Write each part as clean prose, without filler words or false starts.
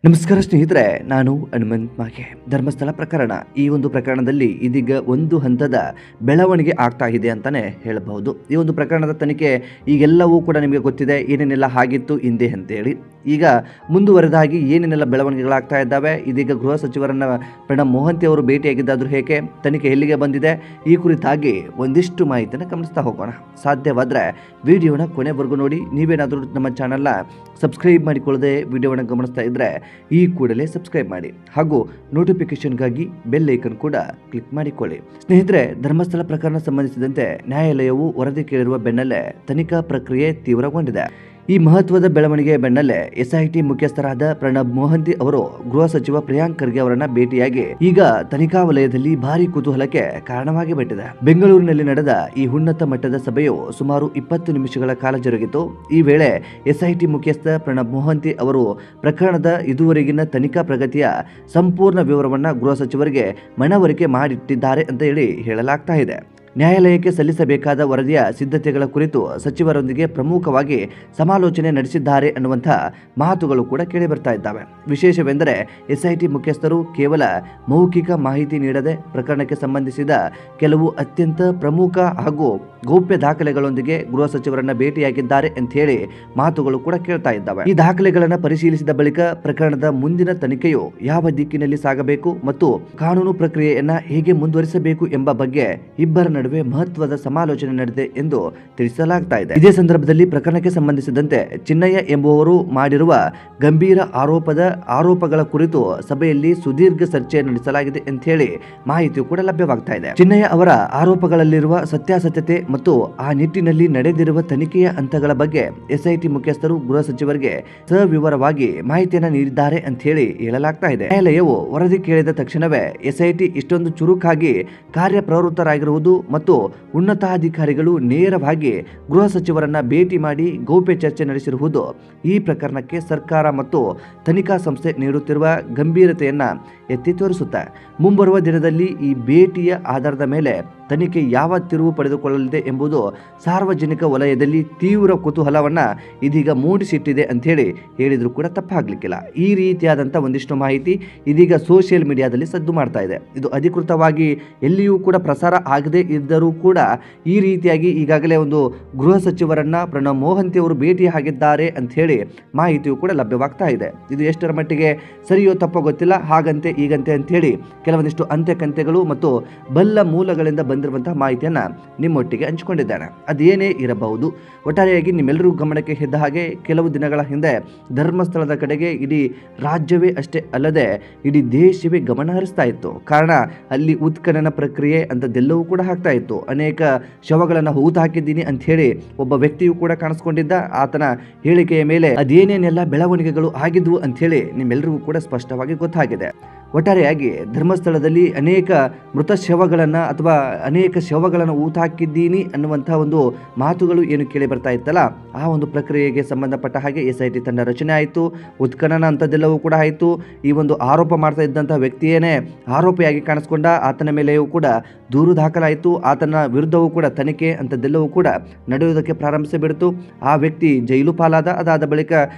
ನಮಸ್ಕಾರ ಸ್ನೇಹಿತರೆ, ನಾನು ಹನುಮಂತ್ ಮಾಗೆ. ಧರ್ಮಸ್ಥಳ ಪ್ರಕರಣ, ಈ ಒಂದು ಪ್ರಕರಣದಲ್ಲಿ ಇದೀಗ ಒಂದು ಹಂತದ ಬೆಳವಣಿಗೆ ಆಗ್ತಾ ಇದೆ ಅಂತಾನೆ ಹೇಳಬಹುದು. ಈ ಒಂದು ಪ್ರಕರಣದ ತನಿಖೆ ಈಗೆಲ್ಲವೂ ಕೂಡ ನಿಮಗೆ ಗೊತ್ತಿದೆ, ಏನೇನೆಲ್ಲ ಆಗಿತ್ತು ಹಿಂದೆ ಅಂತೇಳಿ. ಈಗ ಮುಂದುವರೆದಾಗಿ ಏನೇನೆಲ್ಲ ಬೆಳವಣಿಗೆಗಳಾಗ್ತಾ ಇದ್ದಾವೆ, ಇದೀಗ ಗೃಹ ಸಚಿವರನ್ನ ಪ್ರಣಬ್ ಮೊಹಂತಿ ಅವರು ಭೇಟಿಯಾಗಿದ್ದಾದ್ರು ಹೇಗೆ, ತನಿಖೆ ಎಲ್ಲಿಗೆ ಬಂದಿದೆ, ಈ ಕುರಿತಾಗಿ ಒಂದಿಷ್ಟು ಮಾಹಿತಿಯನ್ನು ಗಮನಿಸ್ತಾ ಹೋಗೋಣ. ಸಾಧ್ಯವಾದರೆ ವಿಡಿಯೋನ ಕೊನೆವರೆಗೂ ನೋಡಿ. ನೀವೇನಾದರೂ ನಮ್ಮ ಚಾನಲ್ನ ಸಬ್ಸ್ಕ್ರೈಬ್ ಮಾಡಿಕೊಳ್ಳದೆ ವಿಡಿಯೋವನ್ನು ಗಮನಿಸ್ತಾ ಇದ್ದರೆ ಈ ಕೂಡಲೇ ಸಬ್ಸ್ಕ್ರೈಬ್ ಮಾಡಿ ಹಾಗೂ ನೋಟಿಫಿಕೇಶನ್ಗಾಗಿ ಬೆಲ್ ಐಕನ್ ಕೂಡ ಕ್ಲಿಕ್ ಮಾಡಿಕೊಳ್ಳಿ. ಸ್ನೇಹಿತರೆ, ಧರ್ಮಸ್ಥಳ ಪ್ರಕರಣ ಸಂಬಂಧಿಸಿದಂತೆ ನ್ಯಾಯಾಲಯವು ವರದಿ ಕೇಳಿರುವ ಬೆನ್ನಲ್ಲೇ ತನಿಖಾ ಪ್ರಕ್ರಿಯೆ ತೀವ್ರಗೊಂಡಿದೆ. ಈ ಮಹತ್ವದ ಬೆಳವಣಿಗೆಯ ಬೆನ್ನಲ್ಲೇ ಎಸ್ಐಟಿ ಮುಖ್ಯಸ್ಥರಾದ ಪ್ರಣಬ್ ಮೊಹಂತಿ ಅವರು ಗೃಹ ಸಚಿವ ಪ್ರಿಯಾಂಕ್ ಖರ್ಗೆ ಅವರನ್ನ ಭೇಟಿಯಾಗಿ ಈಗ ತನಿಖಾ ವಲಯದಲ್ಲಿ ಭಾರಿ ಕುತೂಹಲಕ್ಕೆ ಕಾರಣವಾಗಿ ಬಿಟ್ಟಿದೆ. ಬೆಂಗಳೂರಿನಲ್ಲಿ ನಡೆದ ಈ ಉನ್ನತ ಮಟ್ಟದ ಸಭೆಯು ಸುಮಾರು 20 ನಿಮಿಷಗಳ ಕಾಲ ಜರುಗಿತು. ಈ ವೇಳೆ ಎಸ್ಐಟಿ ಮುಖ್ಯಸ್ಥ ಪ್ರಣಬ್ ಮೊಹಂತಿ ಅವರು ಪ್ರಕರಣದ ಇದುವರೆಗಿನ ತನಿಖಾ ಪ್ರಗತಿಯ ಸಂಪೂರ್ಣ ವಿವರವನ್ನ ಗೃಹ ಸಚಿವರಿಗೆ ಮನವರಿಕೆ ಮಾಡಿಟ್ಟಿದ್ದಾರೆ ಅಂತ ಹೇಳಲಾಗ್ತಾ ಇದೆ. ನ್ಯಾಯಾಲಯಕ್ಕೆ ಸಲ್ಲಿಸಬೇಕಾದ ವರದಿಯ ಸಿದ್ಧತೆಗಳ ಕುರಿತು ಸಚಿವರೊಂದಿಗೆ ಪ್ರಮುಖವಾಗಿ ಸಮಾಲೋಚನೆ ನಡೆಸಿದ್ದಾರೆ ಅನ್ನುವಂಥ ಮಾತುಗಳು ಕೂಡ ಕೇಳಿ ಬರ್ತಾ ಇದ್ದಾವೆ. ವಿಶೇಷವೆಂದರೆ ಎಸ್ಐಟಿ ಮುಖ್ಯಸ್ಥರು ಕೇವಲ ಮೌಖಿಕ ಮಾಹಿತಿ ನೀಡದೆ ಪ್ರಕರಣಕ್ಕೆ ಸಂಬಂಧಿಸಿದ ಕೆಲವು ಅತ್ಯಂತ ಪ್ರಮುಖ ಹಾಗೂ ಗೌಪ್ಯ ದಾಖಲೆಗಳೊಂದಿಗೆ ಗೃಹ ಸಚಿವರನ್ನ ಭೇಟಿಯಾಗಿದ್ದಾರೆ ಅಂತ ಹೇಳಿ ಮಾತುಗಳು ಕೂಡ ಕೇಳ್ತಾ ಇದ್ದಾವೆ. ಈ ದಾಖಲೆಗಳನ್ನು ಪರಿಶೀಲಿಸಿದ ಬಳಿಕ ಪ್ರಕರಣದ ಮುಂದಿನ ತನಿಖೆಯು ಯಾವ ದಿಕ್ಕಿನಲ್ಲಿ ಸಾಗಬೇಕು ಮತ್ತು ಕಾನೂನು ಪ್ರಕ್ರಿಯೆಯನ್ನ ಹೇಗೆ ಮುಂದುವರಿಸಬೇಕು ಎಂಬ ಬಗ್ಗೆ ಇಬ್ಬರ ನಡುವೆ ಮಹತ್ವದ ಸಮಾಲೋಚನೆ ನಡೆದಿದೆ ಎಂದು ತಿಳಿಸಲಾಗ್ತಾ ಇದೆ. ಇದೇ ಸಂದರ್ಭದಲ್ಲಿ ಪ್ರಕರಣಕ್ಕೆ ಸಂಬಂಧಿಸಿದಂತೆ ಚಿನ್ನಯ್ಯ ಎಂಬುವವರು ಮಾಡಿರುವ ಗಂಭೀರ ಆರೋಪಗಳ ಕುರಿತು ಸಭೆಯಲ್ಲಿ ಸುದೀರ್ಘ ಚರ್ಚೆ ನಡೆಸಲಾಗಿದೆ ಅಂತ ಹೇಳಿ ಮಾಹಿತಿಯು ಕೂಡ ಲಭ್ಯವಾಗ್ತಾ ಇದೆ. ಚಿನ್ನಯ್ಯ ಅವರ ಆರೋಪಗಳಲ್ಲಿರುವ ಸತ್ಯಾಸತ್ಯತೆ ಮತ್ತು ಆ ನಿಟ್ಟಿನಲ್ಲಿ ನಡೆದಿರುವ ತನಿಖೆಯ ಹಂತಗಳ ಬಗ್ಗೆ ಎಸ್ಐಟಿ ಮುಖ್ಯಸ್ಥರು ಗೃಹ ಸಚಿವರಿಗೆ ಸವಿವರವಾಗಿ ಮಾಹಿತಿಯನ್ನು ನೀಡಿದ್ದಾರೆ ಅಂತ ಹೇಳಲಾಗ್ತಾ ಇದೆ. ನ್ಯಾಯಾಲಯವು ವರದಿ ಕೇಳಿದ ತಕ್ಷಣವೇ ಎಸ್ಐಟಿ ಇಷ್ಟೊಂದು ಚುರುಕಾಗಿ ಕಾರ್ಯಪ್ರವೃತ್ತರಾಗಿರುವುದು ಮತ್ತು ಉನ್ನತಾಧಿಕಾರಿಗಳು ನೇರವಾಗಿ ಗೃಹ ಸಚಿವರನ್ನ ಭೇಟಿ ಮಾಡಿ ಗೌಪ್ಯ ಚರ್ಚೆ ನಡೆಸಿರುವುದು ಈ ಪ್ರಕರಣಕ್ಕೆ ಸರ್ಕಾರ ಮತ್ತು ತನಿಖಾ ಸಂಸ್ಥೆ ನೀಡುತ್ತಿರುವ ಗಂಭೀರತೆಯನ್ನ ಎತ್ತಿ ತೋರಿಸುತ್ತೆ. ಮುಂಬರುವ ದಿನದಲ್ಲಿ ಈ ಭೇಟಿಯ ಆಧಾರದ ಮೇಲೆ ತನಿಖೆ ಯಾವ ತಿರುವು ಪಡೆದುಕೊಳ್ಳಲಿದೆ ಎಂಬುದು ಸಾರ್ವಜನಿಕ ವಲಯದಲ್ಲಿ ತೀವ್ರ ಕುತೂಹಲವನ್ನ ಇದೀಗ ಮೂಡಿಸಿಟ್ಟಿದೆ ಅಂತ ಹೇಳಿದ್ರು ಕೂಡ ತಪ್ಪಾಗ್ಲಿಕ್ಕಿಲ್ಲ. ಈ ರೀತಿಯಾದಂಥ ಒಂದಿಷ್ಟು ಮಾಹಿತಿ ಇದೀಗ ಸೋಷಿಯಲ್ ಮೀಡಿಯಾದಲ್ಲಿ ಸದ್ದು ಮಾಡ್ತಾ ಇದೆ. ಇದು ಅಧಿಕೃತವಾಗಿ ಎಲ್ಲಿಯೂ ಕೂಡ ಪ್ರಸಾರ ಆಗದೆ ಇದ್ದರೂ ಕೂಡ ಈ ರೀತಿಯಾಗಿ ಈಗಾಗಲೇ ಒಂದು ಗೃಹ ಸಚಿವರನ್ನ ಪ್ರಣಬ್ ಮೊಹಂತಿ ಅವರು ಭೇಟಿ ಆಗಿದ್ದಾರೆ ಅಂತ ಹೇಳಿ ಮಾಹಿತಿಯು ಕೂಡ ಲಭ್ಯವಾಗ್ತಾ ಇದೆ. ಇದು ಎಷ್ಟರ ಮಟ್ಟಿಗೆ ಸರಿಯೋ ತಪ್ಪೋ ಗೊತ್ತಿಲ್ಲ. ಹಾಗಂತೆ ಈಗಂತೆ ಅಂತ ಹೇಳಿ ಕೆಲವೊಂದಿಷ್ಟು ಅಂತ್ಯಕಂತೆಗಳು ಮತ್ತು ಬಲ್ಲ ಮೂಲಗಳಿಂದ ಬಂದಿರುವಂತಹ ಮಾಹಿತಿಯನ್ನ ನಿಮ್ಮೊಟ್ಟಿಗೆ ಹಂಚಿಕೊಂಡಿದ್ದಾನೆ. ಅದೇನೇ ಇರಬಹುದು, ಒಟ್ಟಾರೆಯಾಗಿ ನಿಮ್ಮೆಲ್ಲರೂ ಗಮನಕ್ಕೆ ಹೆದ್ದ ಹಾಗೆ ಕೆಲವು ದಿನಗಳ ಹಿಂದೆ ಧರ್ಮಸ್ಥಳದ ಕಡೆಗೆ ಇಡೀ ರಾಜ್ಯವೇ ಅಷ್ಟೇ ಅಲ್ಲದೆ ಇಡೀ ದೇಶವೇ ಗಮನ ಹರಿಸ್ತಾ ಇತ್ತು. ಕಾರಣ ಅಲ್ಲಿ ಉತ್ಖನನ ಪ್ರಕ್ರಿಯೆ ಅಂತದೆಲ್ಲವೂ ಕೂಡ ಆಗ್ತಾ ಇತ್ತು. ಅನೇಕ ಶವಗಳನ್ನು ಹೂತು ಹಾಕಿದ್ದೀನಿ ಅಂತ ಹೇಳಿ ಒಬ್ಬ ವ್ಯಕ್ತಿಯು ಕೂಡ ಕಾಣಿಸ್ಕೊಂಡಿದ್ದ. ಆತನ ಹೇಳಿಕೆಯ ಮೇಲೆ ಅದೇನೇನೆಲ್ಲ ಬೆಳವಣಿಗೆಗಳು ಆಗಿದ್ವು ಅಂತ ಹೇಳಿ ನಿಮ್ಮೆಲ್ಲರಿಗೂ ಕೂಡ ಸ್ಪಷ್ಟವಾಗಿ ಗೊತ್ತಾಗಿದೆ. ಒಟ್ಟಾರೆಯಾಗಿ ಧರ್ಮಸ್ಥಳದಲ್ಲಿ ಅನೇಕ ಮೃತ ಶವಗಳನ್ನು ಅಥವಾ ಅನೇಕ ಶವಗಳನ್ನು ಊತ ಹಾಕಿದ್ದೀನಿ ಅನ್ನುವಂಥ ಒಂದು ಮಾತುಗಳು ಏನು ಕೇಳಿ ಬರ್ತಾ ಇತ್ತಲ್ಲ, ಆ ಒಂದು ಪ್ರಕ್ರಿಯೆಗೆ ಸಂಬಂಧಪಟ್ಟ ಹಾಗೆ ಎಸ್ಐಟಿ ತಂಡ ರಚನೆ ಆಯಿತು. ಉತ್ಖನನ ಅಂಥದ್ದೆಲ್ಲವೂ ಕೂಡ ಆಯಿತು. ಈ ಒಂದು ಆರೋಪ ಮಾಡ್ತಾ ಇದ್ದಂಥ ವ್ಯಕ್ತಿಯೇನೇ ಆರೋಪಿಯಾಗಿ ಕಾಣಿಸ್ಕೊಂಡ. ಆತನ ಮೇಲೆಯೂ ಕೂಡ ದೂರು ದಾಖಲಾಯಿತು. ಆತನ ವಿರುದ್ಧವೂ ಕೂಡ ತನಿಖೆ ಅಂಥದ್ದೆಲ್ಲವೂ ಕೂಡ ನಡೆಯುವುದಕ್ಕೆ ಪ್ರಾರಂಭಿಸಿಬಿಡ್ತು. ಆ ವ್ಯಕ್ತಿ ಜೈಲು ಪಾಲಾದ. ಅದಾದ ಬಳಿಕ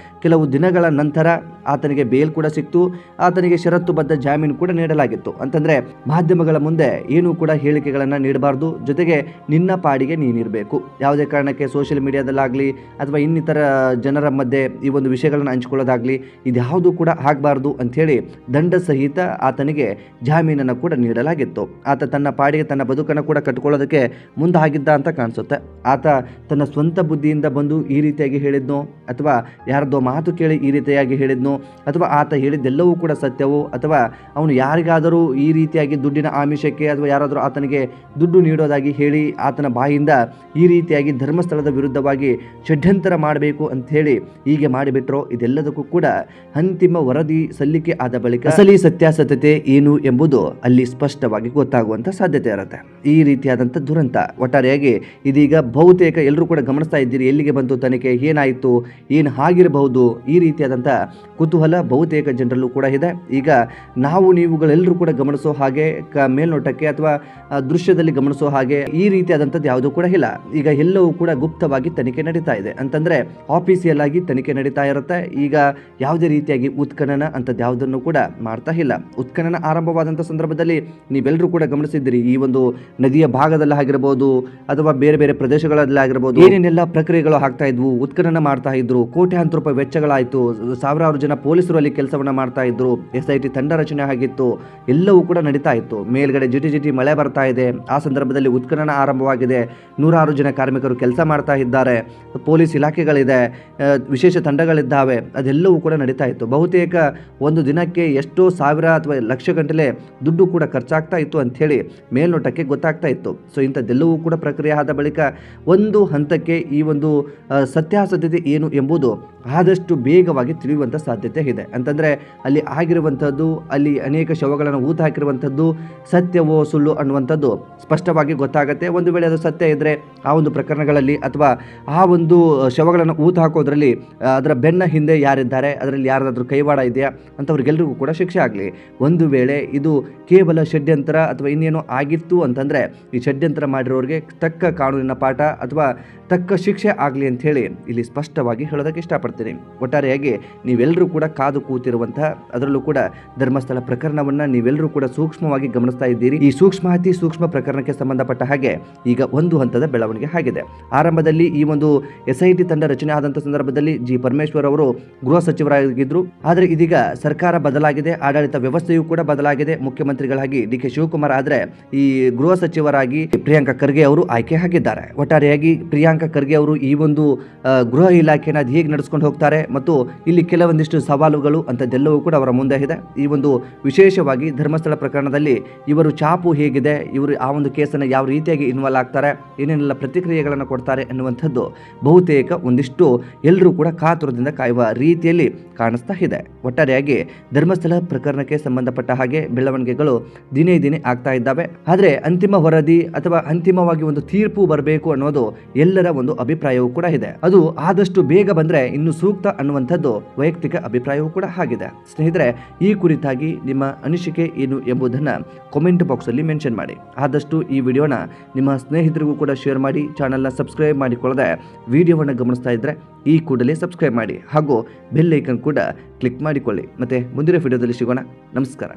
ಕೆಲವು ದಿನಗಳ ನಂತರ ಆತನಿಗೆ ಬೇಲ್ ಕೂಡ ಸಿಕ್ತು. ಆತನಿಗೆ ಷರತ್ತುಬದ್ಧ ಜಾಮೀನು ಕೂಡ ನೀಡಲಾಗಿತ್ತು. ಅಂತಂದ್ರೆ ಮಾಧ್ಯಮಗಳ ಮುಂದೆ ಏನೂ ಕೂಡ ಹೇಳಿಕೆಗಳನ್ನು ನೀಡಬಾರ್ದು, ಜೊತೆಗೆ ನಿನ್ನ ಪಾಡಿಗೆ ನೀನಿರಬೇಕು. ಯಾವುದೇ ಕಾರಣಕ್ಕೆ ಸೋಷಿಯಲ್ ಮೀಡಿಯಾದಲ್ಲಾಗಲಿ ಅಥವಾ ಇನ್ನಿತರ ಜನರ ಮಧ್ಯೆ ಈ ಒಂದು ವಿಷಯಗಳನ್ನು ಹಂಚಿಕೊಳ್ಳೋದಾಗ್ಲಿ ಇದ್ಯಾವುದು ಕೂಡ ಆಗಬಾರ್ದು ಅಂಥೇಳಿ ದಂಡ ಸಹಿತ ಆತನಿಗೆ ಜಾಮೀನನ್ನು ಕೂಡ ನೀಡಲಾಗಿತ್ತು. ಆತ ತನ್ನ ಪಾಡಿಗೆ ತನ್ನ ಬದುಕನ್ನು ಕೂಡ ಕಟ್ಟಿಕೊಳ್ಳೋದಕ್ಕೆ ಮುಂದಾಗಿದ್ದ ಅಂತ ಕಾಣಿಸುತ್ತೆ. ಆತ ತನ್ನ ಸ್ವಂತ ಬುದ್ಧಿಯಿಂದ ಬಂದು ಈ ರೀತಿಯಾಗಿ ಹೇಳಿದ್ನೋ ಅಥವಾ ಯಾರದ್ದೋ ಮಾತು ಕೇಳಿ ಈ ರೀತಿಯಾಗಿ ಹೇಳಿದ್ನೋ ಅಥವಾ ಆತ ಹೇಳಿದ್ದೆಲ್ಲವೂ ಕೂಡ ಸತ್ಯವೋ ಅಥವಾ ಅವನು ಯಾರಿಗಾದರೂ ಈ ರೀತಿಯಾಗಿ ದುಡ್ಡಿನ ಆಮಿಷಕ್ಕೆ ಅಥವಾ ಯಾರಾದರೂ ಆತನಿಗೆ ದುಡ್ಡು ನೀಡೋದಾಗಿ ಹೇಳಿ ಆತನ ಬಾಯಿಂದ ಈ ರೀತಿಯಾಗಿ ಧರ್ಮಸ್ಥಳದ ವಿರುದ್ಧವಾಗಿ ಷಡ್ಯಂತರ ಮಾಡಬೇಕು ಅಂತ ಹೇಳಿ ಹೀಗೆ ಮಾಡಿಬಿಟ್ರೋ, ಇದೆಲ್ಲದಕ್ಕೂ ಕೂಡ ಅಂತಿಮ ವರದಿ ಸಲ್ಲಿಕೆ ಆದ ಬಳಿಕ ಅಸಲಿ ಸತ್ಯಾಸತ್ಯತೆ ಏನು ಎಂಬುದು ಅಲ್ಲಿ ಸ್ಪಷ್ಟವಾಗಿ ಗೊತ್ತಾಗುವಂತ ಸಾಧ್ಯತೆ ಸಾಧ್ಯತೆ ಇರುತ್ತೆ. ಈ ರೀತಿಯಾದಂಥ ದುರಂತ ಒಟ್ಟಾರೆಯಾಗಿ ಇದೀಗ ಬಹುತೇಕ ಎಲ್ಲರೂ ಕೂಡ ಗಮನಿಸ್ತಾ ಇದ್ದೀರಿ, ಎಲ್ಲಿಗೆ ಬಂತು ತನಿಖೆ, ಏನಾಯಿತು, ಏನು ಆಗಿರಬಹುದು, ಈ ರೀತಿಯಾದಂಥ ಕುತೂಹಲ ಬಹುತೇಕ ಜನರಲ್ಲೂ ಕೂಡ ಇದೆ. ಈಗ ನಾವು ನೀವುಗಳೆಲ್ಲರೂ ಕೂಡ ಗಮನಿಸೋ ಹಾಗೆ ಮೇಲ್ನೋಟಕ್ಕೆ ಅಥವಾ ದೃಶ್ಯದಲ್ಲಿ ಗಮನಿಸೋ ಹಾಗೆ ಈ ರೀತಿಯಾದಂಥದ್ದು ಯಾವುದೂ ಕೂಡ ಇಲ್ಲ. ಈಗ ಎಲ್ಲವೂ ಕೂಡ ಗುಪ್ತವಾಗಿ ತನಿಖೆ ನಡೀತಾ ಇದೆ, ಅಂತಂದರೆ ಆಫೀಸಿಯಲ್ ಆಗಿ ತನಿಖೆ ನಡೀತಾ ಇರುತ್ತೆ. ಈಗ ಯಾವುದೇ ರೀತಿಯಾಗಿ ಉತ್ಖನನ ಅಂಥದ್ದು ಯಾವುದನ್ನು ಕೂಡ ಮಾಡ್ತಾ ಇಲ್ಲ. ಉತ್ಖನನ ಆರಂಭವಾದಂಥ ಸಂದರ್ಭದಲ್ಲಿ ನೀವೆಲ್ಲರೂ ಕೂಡ ಗಮನಿಸಿದ್ದೀರಿ, ಈ ಒಂದು ನದಿಯ ಭಾಗದಲ್ಲಿ ಆಗಿರಬಹುದು ಅಥವಾ ಬೇರೆ ಬೇರೆ ಪ್ರದೇಶಗಳಲ್ಲಿ ಆಗಿರಬಹುದು, ಏನೇನೆಲ್ಲ ಪ್ರಕ್ರಿಯೆಗಳು ಆಗ್ತಾ ಇದ್ವು, ಉತ್ಖನನ ಮಾಡ್ತಾ ಇದ್ರು, ಕೋಟ್ಯಾಂತರ ರೂಪಾಯಿ ವೆಚ್ಚಗಳಾಯಿತು, ಸಾವಿರಾರು ಜನ ಪೊಲೀಸರು ಅಲ್ಲಿ ಕೆಲಸವನ್ನ ಮಾಡ್ತಾ ಇದ್ರು, SIT ತಂಡ ರಚನೆ ಆಗಿತ್ತು, ಎಲ್ಲವೂ ಕೂಡ ನಡೀತಾ ಇತ್ತು. ಮೇಲ್ಗಡೆ ಜಿಟಿ ಮಳೆ ಬರ್ತಾ ಇದೆ, ಆ ಸಂದರ್ಭದಲ್ಲಿ ಉತ್ಖನನ ಆರಂಭವಾಗಿದೆ, ನೂರಾರು ಜನ ಕಾರ್ಮಿಕರು ಕೆಲಸ ಮಾಡ್ತಾ ಇದ್ದಾರೆ, ಪೊಲೀಸ್ ಇಲಾಖೆಗಳಿದೆ, ವಿಶೇಷ ತಂಡಗಳಿದ್ದಾವೆ, ಅದೆಲ್ಲವೂ ಕೂಡ ನಡೀತಾ ಇತ್ತು. ಬಹುತೇಕ ಒಂದು ದಿನಕ್ಕೆ ಎಷ್ಟೋ ಸಾವಿರ ಅಥವಾ ಲಕ್ಷ ಗಂಟಲೆ ದುಡ್ಡು ಕೂಡ ಖರ್ಚಾಗ್ತಾ ಇತ್ತು ಅಂಥೇಳಿ ಮೇಲ್ನೋಟಕ್ಕೆ ಗೊತ್ತಾಗ್ತಾ ಇತ್ತು. ಸೊ ಇಂಥದ್ದೆಲ್ಲವೂ ಕೂಡ ಪ್ರಕ್ರಿಯೆ ಆದ ಬಳಿಕ ಒಂದು ಹಂತಕ್ಕೆ ಈ ಒಂದು ಸತ್ಯಾಸತ್ಯತೆ ಏನು ಎಂಬುದು ಆದಷ್ಟು ಬೇಗವಾಗಿ ತಿಳಿಯುವಂಥ ಸಾಧ್ಯತೆ ಇದೆ. ಅಂತಂದರೆ ಅಲ್ಲಿ ಆಗಿರುವಂಥದ್ದು, ಅಲ್ಲಿ ಅನೇಕ ಶವಗಳನ್ನು ಊತ ಹಾಕಿರುವಂಥದ್ದು ಸತ್ಯವೋ ಸುಳ್ಳು ಅನ್ನುವಂಥದ್ದು ಸ್ಪಷ್ಟವಾಗಿ ಗೊತ್ತಾಗುತ್ತೆ. ಒಂದು ವೇಳೆ ಅದು ಸತ್ಯ ಇದ್ದರೆ ಆ ಒಂದು ಪ್ರಕರಣಗಳಲ್ಲಿ ಅಥವಾ ಆ ಒಂದು ಶವಗಳನ್ನು ಊತ ಹಾಕೋದ್ರಲ್ಲಿ ಅದರ ಬೆನ್ನ ಹಿಂದೆ ಯಾರಿದ್ದಾರೆ, ಅದರಲ್ಲಿ ಯಾರಾದರೂ ಕೈವಾಡ ಇದೆಯಾ ಅಂಥವ್ರಿಗೆಲ್ಲರಿಗೂ ಕೂಡ ಶಿಕ್ಷೆ ಆಗಲಿ. ಒಂದು ವೇಳೆ ಇದು ಕೇವಲ ಷಡ್ಯಂತ್ರ ಅಥವಾ ಇನ್ನೇನೋ ಆಗಿತ್ತು ಅಂತಂದರೆ ಈ ಷಡ್ಯಂತ್ರ ಮಾಡಿರೋರಿಗೆ ತಕ್ಕ ಕಾನೂನಿನ ಪಾಠ ಅಥವಾ ತಕ್ಕ ಶಿಕ್ಷೆ ಆಗಲಿ ಅಂಥೇಳಿ ಇಲ್ಲಿ ಸ್ಪಷ್ಟವಾಗಿ ಹೇಳೋದಕ್ಕೆ ಇಷ್ಟಪಡ್ತೀನಿ. ಒಟ್ಟಾರೆಯಾಗಿ ನೀವೆಲ್ಲರೂ ಕೂಡ ಕಾದು ಕೂತಿರುವಂತಹ, ಅದರಲ್ಲೂ ಕೂಡ ಧರ್ಮಸ್ಥಳ ಪ್ರಕರಣವನ್ನು ನೀವೆಲ್ಲರೂ ಕೂಡ ಸೂಕ್ಷ್ಮವಾಗಿ ಗಮನಿಸ್ತಾ ಇದ್ದೀರಿ. ಈ ಅತಿ ಸೂಕ್ಷ್ಮ ಪ್ರಕರಣಕ್ಕೆ ಸಂಬಂಧಪಟ್ಟ ಹಾಗೆ ಈಗ ಒಂದು ಹಂತದ ಬೆಳವಣಿಗೆ ಆಗಿದೆ. ಆರಂಭದಲ್ಲಿ ಈ ಒಂದು SIT ತಂಡ ರಚನೆ ಆದಂಥ ಸಂದರ್ಭದಲ್ಲಿ G. ಪರಮೇಶ್ವರ್ ಅವರು ಗೃಹ ಸಚಿವರಾಗಿದ್ದರು. ಆದರೆ ಇದೀಗ ಸರ್ಕಾರ ಬದಲಾಗಿದೆ, ಆಡಳಿತ ವ್ಯವಸ್ಥೆಯೂ ಕೂಡ ಬದಲಾಗಿದೆ. ಮುಖ್ಯಮಂತ್ರಿಗಳಾಗಿ DK ಶಿವಕುಮಾರ್ ಆದರೆ ಈ ಗೃಹ ಸಚಿವರಾಗಿ ಪ್ರಿಯಾಂಕ ಖರ್ಗೆ ಅವರು ಆಯ್ಕೆ ಆಗಿದ್ದಾರೆ. ಒಟ್ಟಾರೆಯಾಗಿ ಪ್ರಿಯಾಂಕ ಖರ್ಗೆ ಅವರು ಈ ಒಂದು ಗೃಹ ಇಲಾಖೆನ ಹೇಗೆ ನಡೆಸ್ಕೊಂಡು ಹೋಗ್ತಾರೆ ಮತ್ತು ಇಲ್ಲಿ ಕೆಲವೊಂದಿಷ್ಟು ಸವಾಲುಗಳು ಅಂಥದ್ದೆಲ್ಲವೂ ಕೂಡ ಅವರ ಮುಂದೆ ಇದೆ. ಈ ಒಂದು ವಿಶೇಷವಾಗಿ ಧರ್ಮಸ್ಥಳ ಪ್ರಕರಣದಲ್ಲಿ ಇವರು ಚಾಪು ಹೇಗಿದೆ, ಇವರು ಆ ಒಂದು ಕೇಸನ್ನು ಯಾವ ರೀತಿಯಾಗಿ ಇನ್ವಾಲ್ವ್ ಆಗ್ತಾರೆ, ಏನೇನೆಲ್ಲ ಪ್ರತಿಕ್ರಿಯೆಗಳನ್ನು ಕೊಡ್ತಾರೆ ಅನ್ನುವಂಥದ್ದು ಬಹುತೇಕ ಒಂದಿಷ್ಟು ಎಲ್ಲರೂ ಕೂಡ ಕಾತುರದಿಂದ ಕಾಯುವ ರೀತಿಯಲ್ಲಿ ಕಾಣಿಸ್ತಾ ಇದೆ. ಒಟ್ಟಾರೆಯಾಗಿ ಧರ್ಮಸ್ಥಳ ಪ್ರಕರಣಕ್ಕೆ ಸಂಬಂಧಪಟ್ಟ ಹಾಗೆ ಬೆಳವಣಿಗೆಗಳು ದಿನೇ ಆಗ್ತಾ ಇದ್ದಾವೆ. ಆದರೆ ಅಂತಿಮ ವರದಿ ಅಥವಾ ಅಂತಿಮವಾಗಿ ಒಂದು ತೀರ್ಪು ಬರಬೇಕು ಅನ್ನೋದು ಎಲ್ಲರ ಒಂದು ಅಭಿಪ್ರಾಯವೂ ಕೂಡ ಇದೆ. ಅದು ಆದಷ್ಟು ಬೇಗ ಬಂದ್ರೆ ಇನ್ನು ಸೂಕ್ತ ಅನ್ನುವಂಥದ್ದು ವೈಯಕ್ತಿಕ ಅಭಿಪ್ರಾಯವೂ ಕೂಡ ಆಗಿದೆ. ಸ್ನೇಹಿತರೆ, ಈ ಕುರಿತಾಗಿ ನಿಮ್ಮ ಅನಿಸಿಕೆ ಏನು ಎಂಬುದನ್ನು ಕಾಮೆಂಟ್ ಬಾಕ್ಸ್ ಅಲ್ಲಿ ಮೆನ್ಷನ್ ಮಾಡಿ. ಆದಷ್ಟು ಈ ವಿಡಿಯೋನ ನಿಮ್ಮ ಸ್ನೇಹಿತರಿಗೂ ಕೂಡ ಶೇರ್ ಮಾಡಿ. ಚಾನಲ್ನ ಸಬ್ಸ್ಕ್ರೈಬ್ ಮಾಡಿಕೊಳ್ಳದೆ ವಿಡಿಯೋವನ್ನು ಗಮನಿಸ್ತಾ ಇದ್ರೆ ಈ ಕೂಡಲೇ ಸಬ್ಸ್ಕ್ರೈಬ್ ಮಾಡಿ ಹಾಗೂ ಬೆಲ್ ಐಕನ್ ಕೂಡ ಕ್ಲಿಕ್ ಮಾಡಿಕೊಳ್ಳಿ. ಮತ್ತೆ ಮುಂದಿನ ವಿಡಿಯೋದಲ್ಲಿ ಸಿಗೋಣ. ನಮಸ್ಕಾರ.